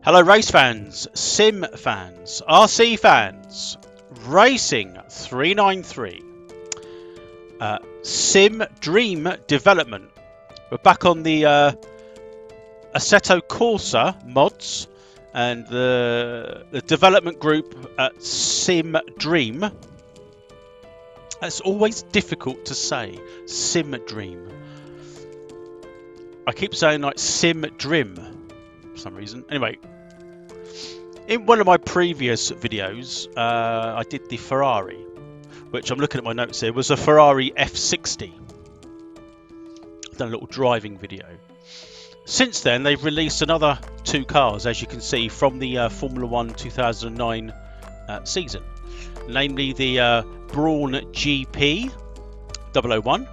Hello race fans, sim fans, RC fans, Racing 393, Sim Dream Development. We're back on the Assetto Corsa mods and the development group at Sim Dream. It's always difficult to say, Sim Dream. I keep saying like Sim Dream for some reason. Anyway, in one of my previous videos, I did the Ferrari, which I'm looking at my notes here, was a Ferrari F60. I've done a little driving video. Since then, they've released another two cars, as you can see, from the Formula 1 2009 season. Namely the Brawn GP 001.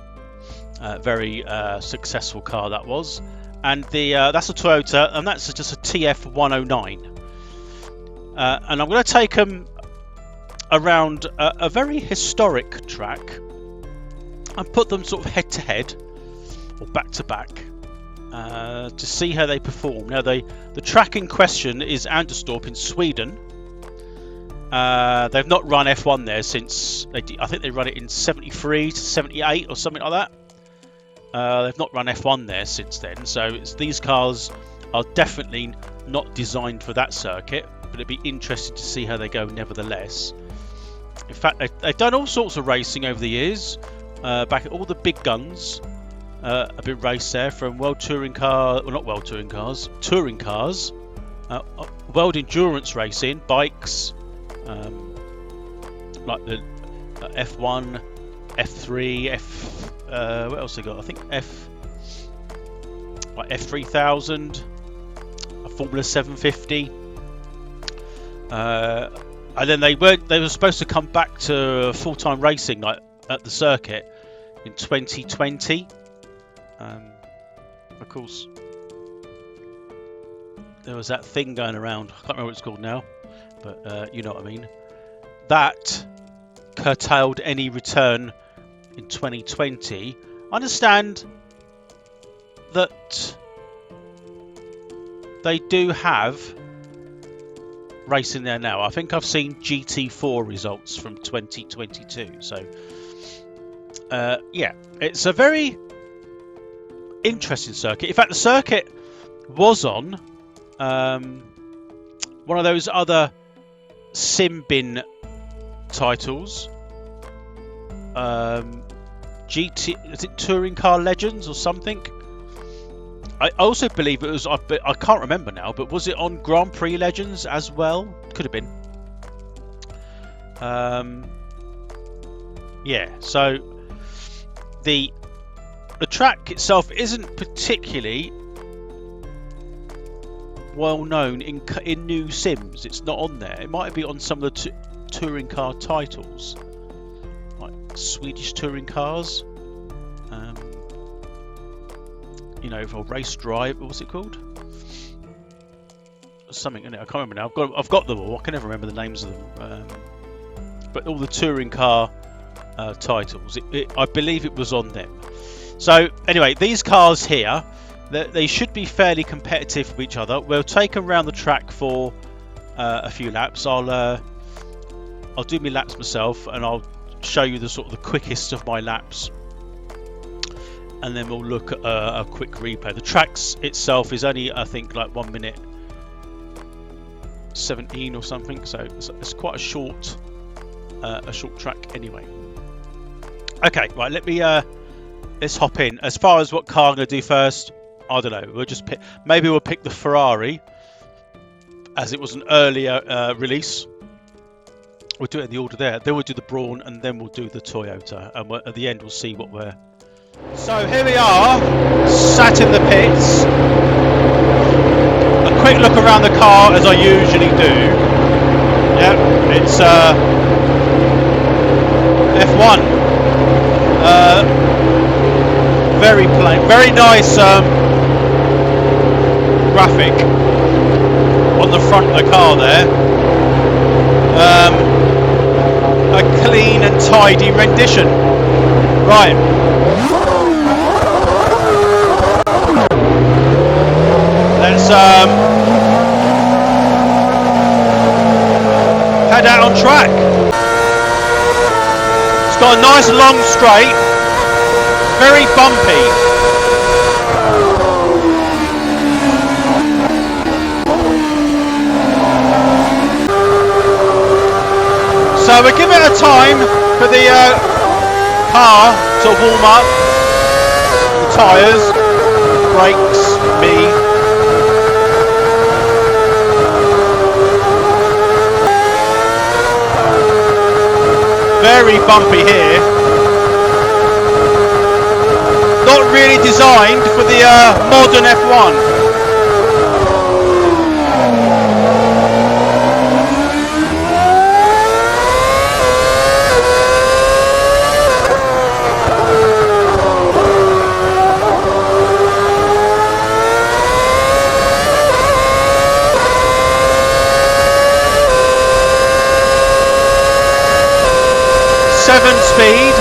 Very successful car that was. And that's a Toyota, and that's just a TF 109. And I'm going to take them around a very historic track and put them sort of head to head or back to back to see how they perform. Now, the track in question is Anderstorp in Sweden. They've not run F1 there since I think they run it in 73 to 78 or something like that. They've not run F1 there since then, so these cars are definitely not designed for that circuit, but it'd be interesting to see how they go nevertheless. In fact, they've done all sorts of racing over the years. Back at all the big guns have been raced there, from world touring car, well, not world touring cars, touring cars, world endurance racing, bikes, like the F1, F3, what else they got? I think F3000, a Formula 750. And then they were supposed to come back to full-time racing like at the circuit in 2020. Of course, there was that thing going around. I can't remember what it's called now, but you know what I mean. That curtailed any return in 2020. I understand that they do have racing there now. I think I've seen GT4 results from 2022. So, yeah, it's a very interesting circuit. In fact, the circuit was on one of those other Simbin titles. GT, is it Touring Car Legends or something? I also believe it was, I can't remember now, but was it on Grand Prix Legends as well? Could have been. Yeah, so the track itself isn't particularly well known in new sims. It's not on there. It might be on some of the touring car titles, like Swedish touring cars. You know, for race drive, what's it called? Something in it. I can't remember now. I've got them all. I can never remember the names of them. But all the touring car titles, I believe it was on them. So anyway, these cars here, they should be fairly competitive with each other. We'll take them around the track for a few laps. I'll do my laps myself, and I'll show you the sort of the quickest of my laps. And then we'll look at a quick replay. The tracks itself is only, I think, like 1 minute 17 or something, so it's quite a short track anyway. Okay, right. Let's hop in. As far as what car I'm going to do first, I don't know. We'll just pick. Maybe we'll pick the Ferrari, as it was an earlier release. We'll do it in the order there. Then we'll do the Brawn, and then we'll do the Toyota. And at the end, we'll see what we're. So here we are, sat in the pits. A quick look around the car, as I usually do. Yep, it's F1. Very plain, very nice graphic on the front of the car there. A clean and tidy rendition. Right. Let's head out on track. It's got a nice long straight, very bumpy. So we'll give it a time for the car to warm up, the tyres, brakes, me. Very bumpy here. Not really designed for the modern F1. Speed.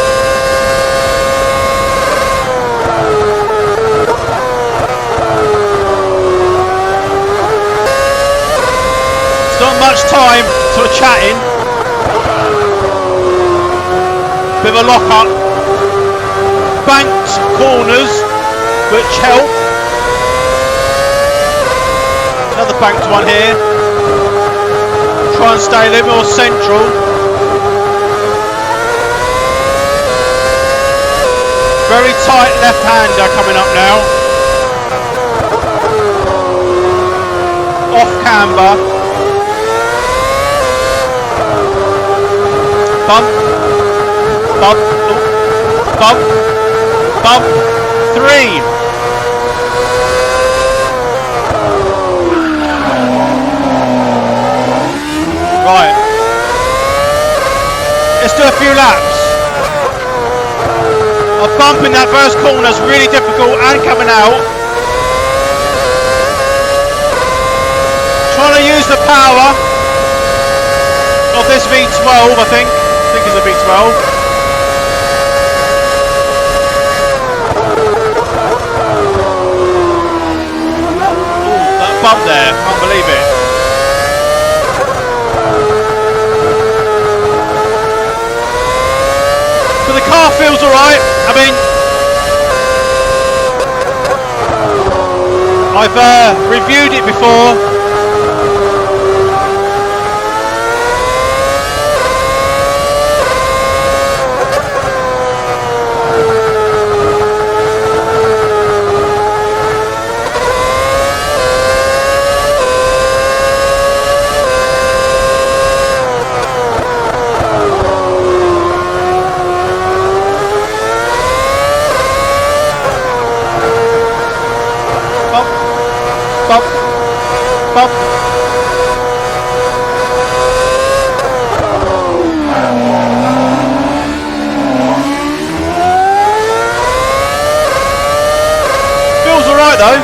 It's not much time to a chatting. Bit of a lock up. Banked corners, which help. Another banked one here. Try and stay a little more central. Very tight left-hander coming up now. Off camber. Bump. Bump. Oh. Bump. Bump. 3. Right. Let's do a few laps. A bump in that first corner is really difficult and coming out. Trying to use the power of this V12, I think. It's a V12. Ooh, that bump there, can't believe it. But the car feels alright. I mean, I've reviewed it before. Bump, bump. Feels alright though.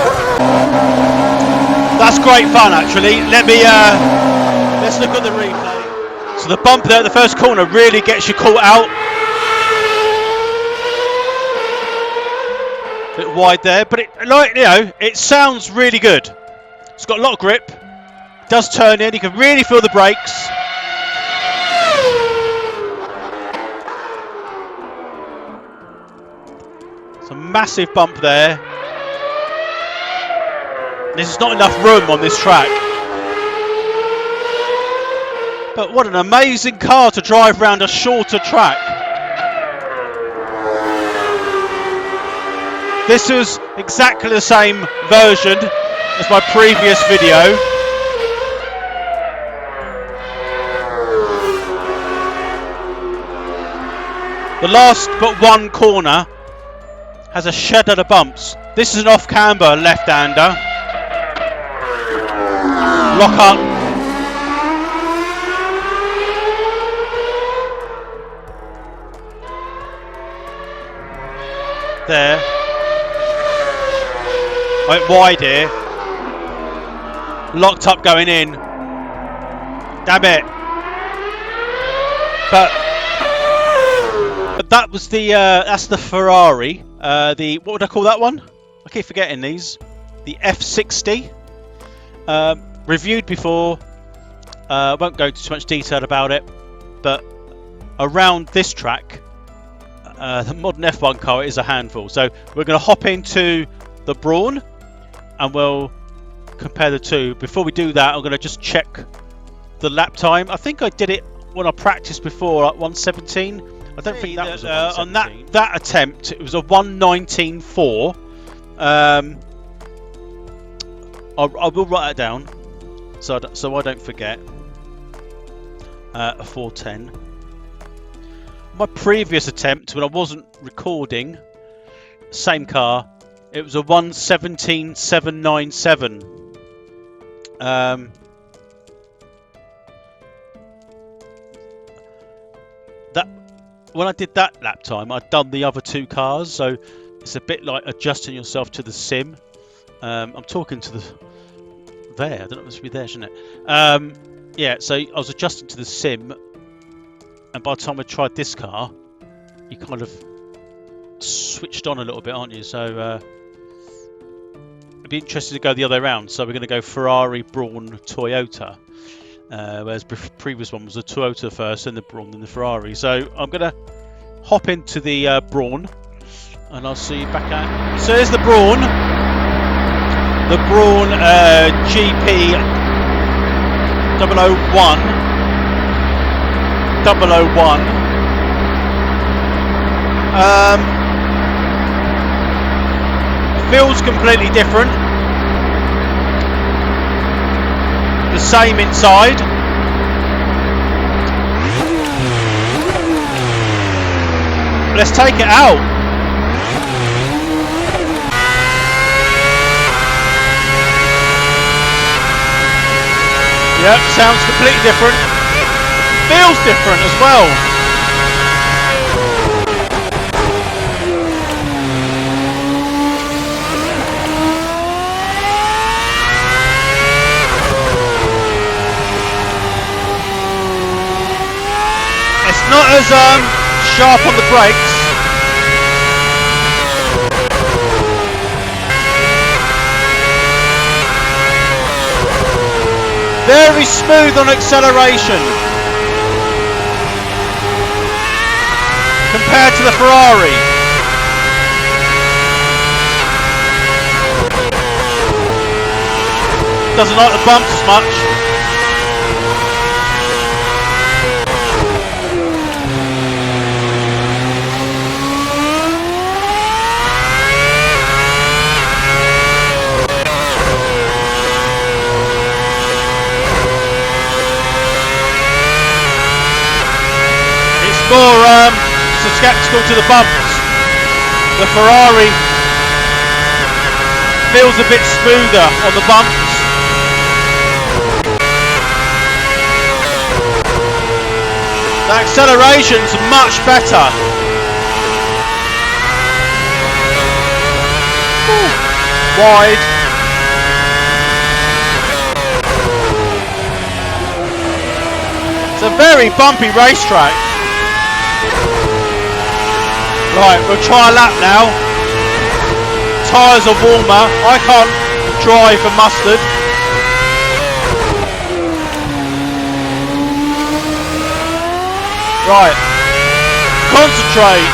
That's great fun actually. Let's look at the replay. So the bump there at the first corner really gets you caught out. Bit wide there, but it sounds really good. It's got a lot of grip. Does turn in. You can really feel the brakes. It's a massive bump there. There's not enough room on this track. But what an amazing car to drive around a shorter track. This was exactly the same version as my previous video. The last but one corner has a shed of bumps. This is an off-camber left-hander. Lock up. There. I went wide here. Locked up going in. Damn it. But that was that's the Ferrari. What would I call that one? I keep forgetting these. The F60. Reviewed before. I won't go into too much detail about it, but around this track, the modern F1 car is a handful. So we're going to hop into the Brawn and we'll compare the two. Before we do that, I'm going to just check the lap time. I think I did it when I practiced before at 1:17. I don't think that was a on that attempt. It was a 1:19.4. I will write that down so I don't forget. A 4:10. My previous attempt when I wasn't recording, same car, it was a 1:17.797. That when I did that lap time, I'd done the other two cars, so it's a bit like adjusting yourself to the sim. I'm talking to the there. I don't know, it must be there, shouldn't it? Yeah, so I was adjusting to the sim, and by the time I tried this car, you kind of switched on a little bit, aren't you? So it'd be interesting to go the other way around. So we're going to go Ferrari, Brawn, Toyota. Whereas the previous one was the Toyota first, then the Brawn, then the Ferrari. So I'm going to hop into the Brawn, and I'll see you back at. So there's the Brawn. The Brawn GP 001. 001. Feels completely different. The same inside. Let's take it out. Yep, sounds completely different. Feels different as well. It's not as sharp on the brakes. Very smooth on acceleration compared to the Ferrari. Doesn't like the bumps as much. More susceptible to the bumps. The Ferrari feels a bit smoother on the bumps. The acceleration's much better. Ooh, wide. It's a very bumpy racetrack. Right, we'll try a lap now. Tyres are warmer. I can't drive for mustard. Right, concentrate.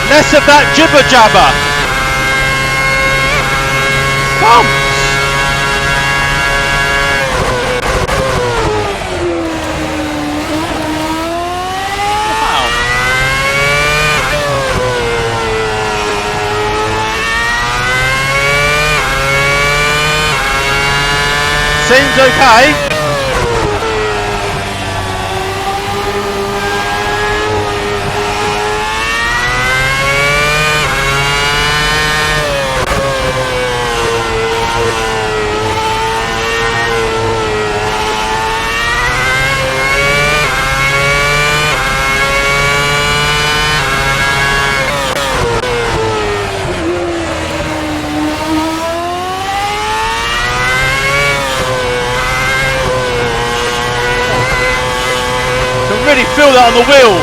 Less of that jibber jabber. Bumps. Wow. Seems okay. Really feel that on the wheel.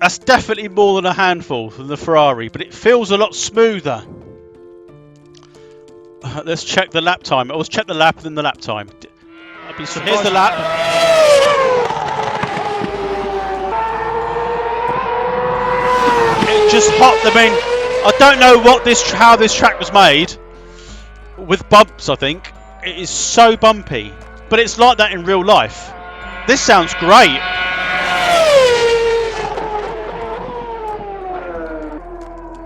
That's definitely more than a handful than the Ferrari, but it feels a lot smoother. Let's check the lap time. Let's check the lap and then the lap time. So here's the lap. It just hopped. I mean, I don't know how this track was made. With bumps, I think. It is so bumpy. But it's like that in real life. This sounds great.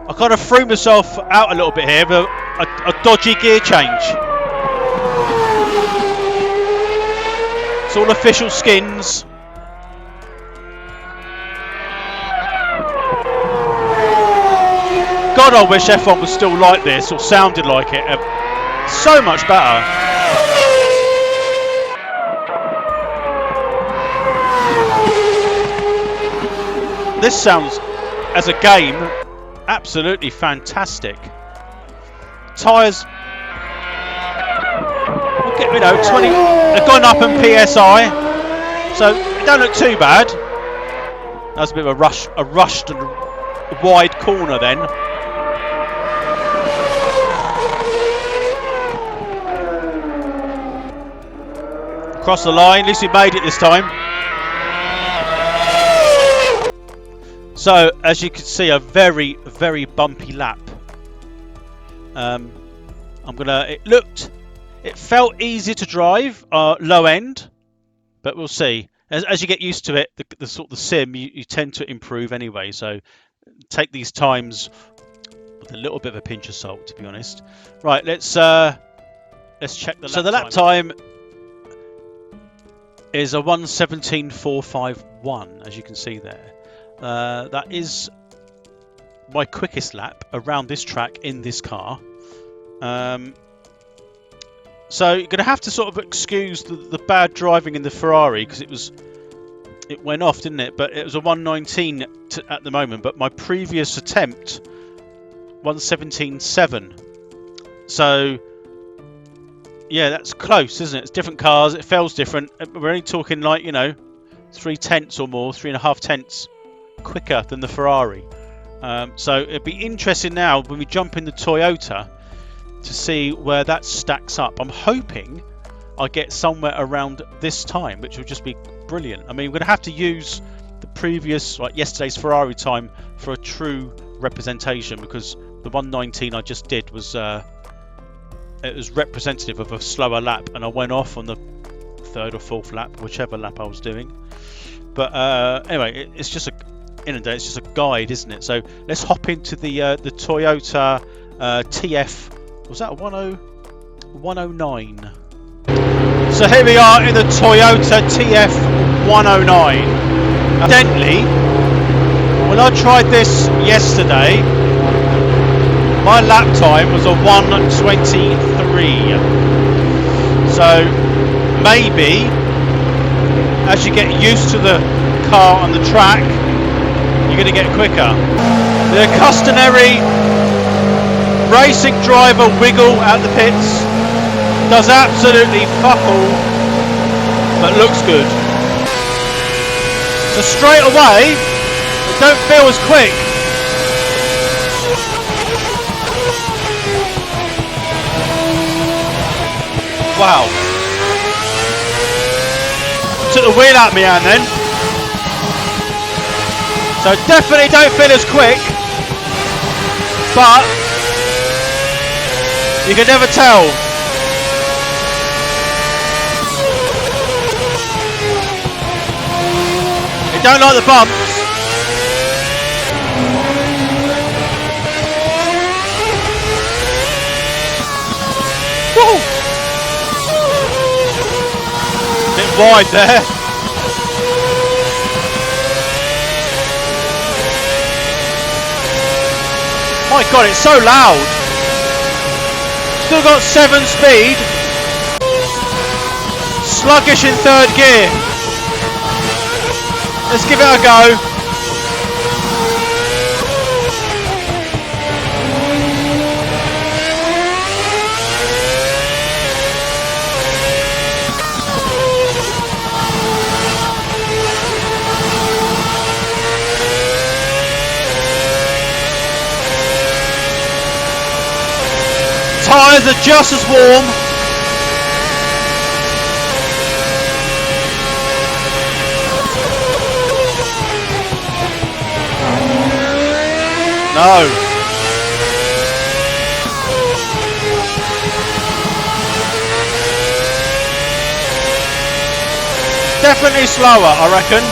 I kind of threw myself out a little bit here with a dodgy gear change. It's all official skins. God, I wish F1 was still like this or sounded like it. So much better. This sounds, as a game, absolutely fantastic. Tyres, you know, 20. They've gone up in PSI, so it don't look too bad. That was a bit of a rushed and wide corner then. Across the line, at least we made it this time. So, as you can see, a very, very bumpy lap. It felt easy to drive, low end, but we'll see. As you get used to it, the sim, you tend to improve anyway. So, take these times with a little bit of a pinch of salt, to be honest. Right, let's check the lap time. So the lap time is a 1:17.451, as you can see there. That is my quickest lap around this track in this car. So you're going to have to sort of excuse the bad driving in the Ferrari because it went off, didn't it? But it was a 1:19 at the moment. But my previous attempt, 1:17.7. So yeah, that's close, isn't it? It's different cars. It feels different. We're only talking like, you know, 3/10 or more, 3.5 tenths quicker than the Ferrari. So it'd be interesting now when we jump in the Toyota to see where that stacks up. I'm hoping I get somewhere around this time, which will just be brilliant. I mean, we're going to have to use the previous, like yesterday's Ferrari time for a true representation because the 1:19 I just did was it was representative of a slower lap, and I went off on the third or fourth lap, whichever lap I was doing. But anyway, it's just it's just a guide, isn't it? So let's hop into the Toyota TF. Was that a 109? So here we are in the Toyota TF 109. Evidently, when I tried this yesterday, my lap time was a 1:23. So maybe as you get used to the car on the track, you're going to get quicker. The customary racing driver wiggle at the pits does absolutely fuck all, but looks good. So straight away, it don't feel as quick. Wow. Took the wheel at me and then. So definitely don't feel as quick, but you can never tell. You don't like the bumps. Woo! Bit wide there. My God, it's so loud. Still got 7 speed. Sluggish in third gear. Let's give it a go. Tyres are just as warm. No. Definitely slower, I reckon.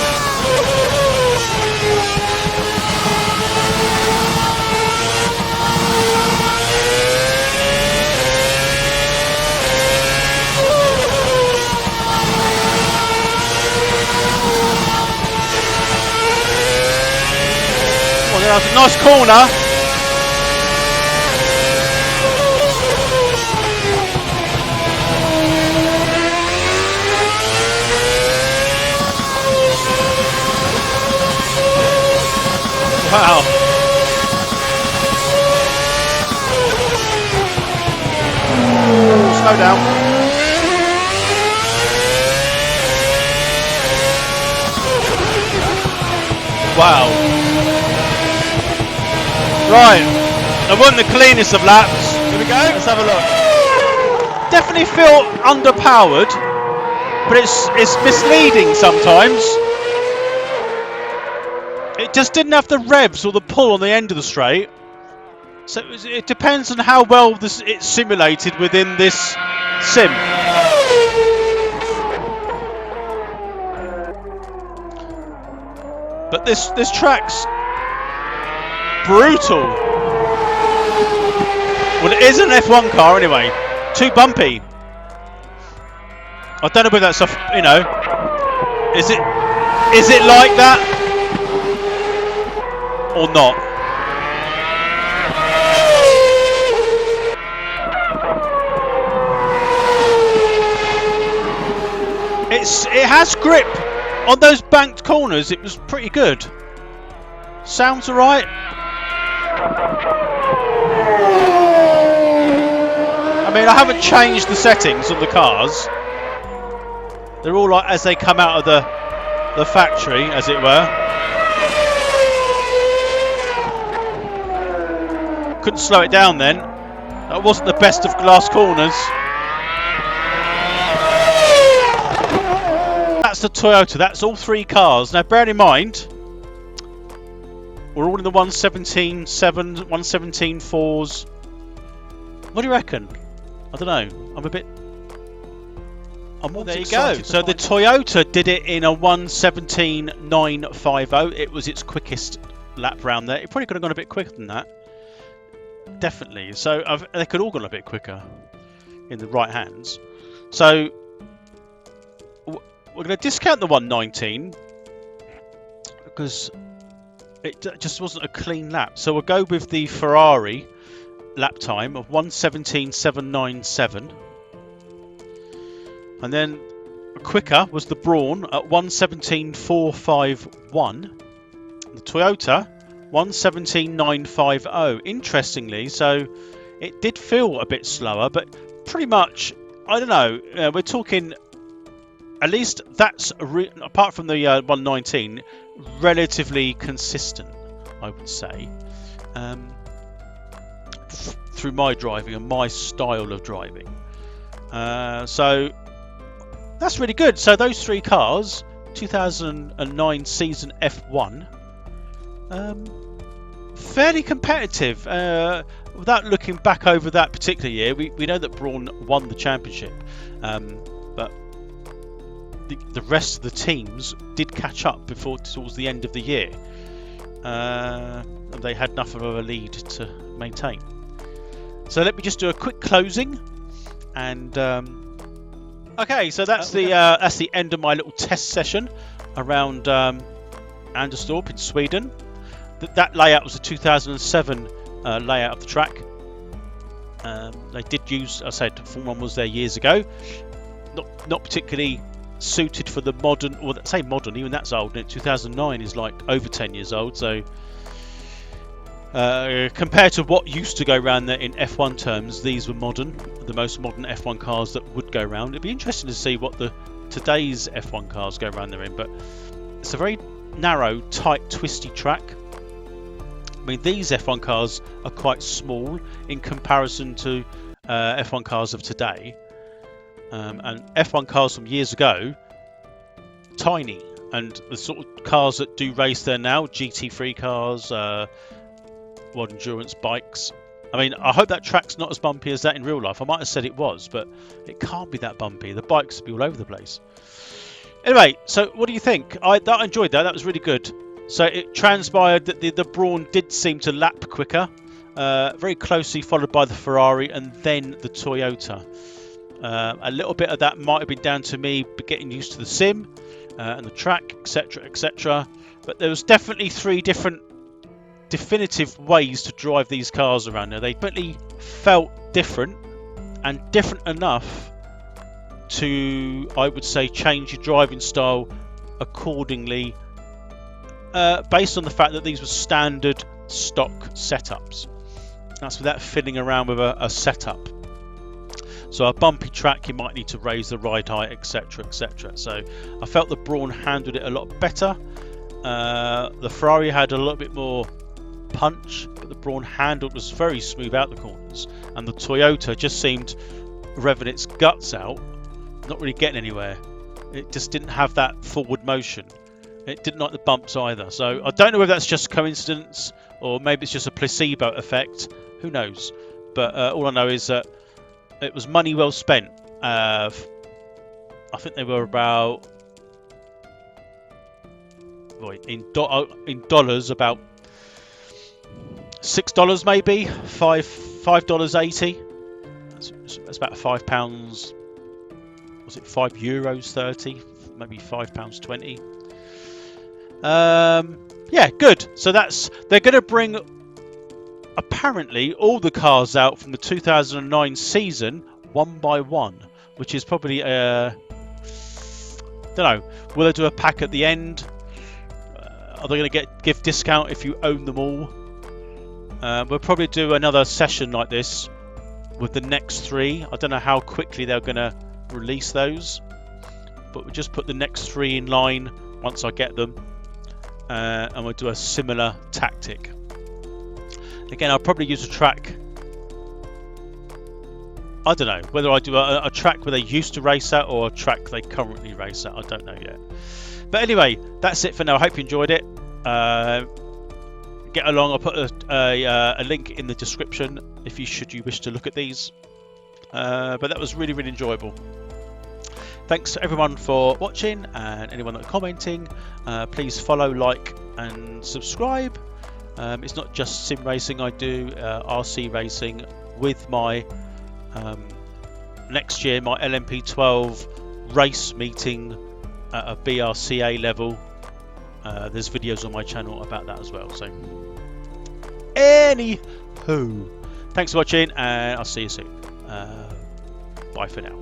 Well, that's a nice corner. Wow. Slow down. Wow. Right. It wasn't the cleanest of laps. Here we go. Let's have a look. Definitely feel underpowered, but it's misleading sometimes. It just didn't have the revs or the pull on the end of the straight. So it depends on how well it's simulated within this sim. But this track's brutal. Well, it is an F1 car anyway. Too bumpy. I don't know whether that's you know. Is it like that or not? It has grip on those banked corners. It was pretty good. Sounds alright. I mean, I haven't changed the settings on the cars. They're all like as they come out of the factory, as it were. Couldn't slow it down then. That wasn't the best of glass corners. That's the Toyota. That's all three cars. Now, bear in mind, we're all in the 117.7, 117.4s. What do you reckon? I don't know. Well, there you go. So the Toyota did it in a 117.950. It was its quickest lap round there. It probably could have gone a bit quicker than that. Definitely. So they could all gone a bit quicker in the right hands. So we're going to discount the 119 because it just wasn't a clean lap. So we'll go with the Ferrari lap time of 117.797. And then quicker was the Brawn at 117.451. The Toyota 117.950. Interestingly, so it did feel a bit slower, but pretty much, I don't know, we're talking, at least that's, apart from the 119, relatively consistent, I would say, through my driving and my style of driving. So that's really good. So those three cars, 2009 season F1, fairly competitive. Without looking back over that particular year, we know that Brawn won the championship, but the rest of the teams did catch up towards the end of the year. And they had enough of a lead to maintain. So let me just do a quick closing, and okay, so that's the end of my little test session around Anderstorp in Sweden. That layout was a 2007 layout of the track. They did use, I said, Formula 1 was there years ago. Not particularly suited for the modern, or say modern, even that's old. 2009 is like over 10 years old. So compared to what used to go around there in F1 terms, these were modern, the most modern F1 cars that would go around. It'd be interesting to see what today's F1 cars go around there in, but it's a very narrow, tight, twisty track. I mean, these F1 cars are quite small in comparison to F1 cars of today, and F1 cars from years ago, tiny, and the sort of cars that do race there now, GT3 cars, World Endurance bikes. I mean, I hope that track's not as bumpy as that in real life. I might have said it was, but it can't be that bumpy. The bikes will be all over the place. Anyway, so what do you think? I enjoyed that. That was really good. So it transpired that the Brawn did seem to lap quicker, very closely followed by the Ferrari and then the Toyota. A little bit of that might have been down to me getting used to the sim and the track, etc., etc. But there was definitely three different definitive ways to drive these cars around. Now, they definitely felt different, and different enough to, I would say, change your driving style accordingly, based on the fact that these were standard stock setups. That's without fiddling around with a setup. So a bumpy track, you might need to raise the ride height, etc., etc. So I felt the Brawn handled it a lot better. The Ferrari had a little bit more punch, but the Brawn handled was very smooth out the corners, and the Toyota just seemed revving its guts out, not really getting anywhere. It just didn't have that forward motion. It didn't like the bumps either. So I don't know whether that's just coincidence or maybe it's just a placebo effect. Who knows? But all I know is that it was money well spent. I think they were about, in dollars, about $6 maybe, $5.80. That's about £5. Was it €5.30? Maybe £5.20. Yeah, good. So they're going to bring apparently all the cars out from the 2009 season one by one, which is probably don't know. Will they do a pack at the end? Are they going to give discount if you own them all? We'll probably do another session like this with the next three. I don't know how quickly they're going to release those, but we'll just put the next three in line once I get them, and we'll do a similar tactic. Again, I'll probably use a track. I don't know whether I do a track where they used to race at or a track they currently race at. I don't know yet. But anyway, that's it for now. I hope you enjoyed it. Get along. I'll put a link in the description if you wish to look at these. But that was really, really enjoyable. Thanks everyone for watching, and anyone that's commenting. Please follow, like, and subscribe. It's not just sim racing. I do RC racing with my next year, my LMP12 race meeting at a BRCA level. There's videos on my channel about that as well. So, anywho, thanks for watching, and I'll see you soon. Bye for now.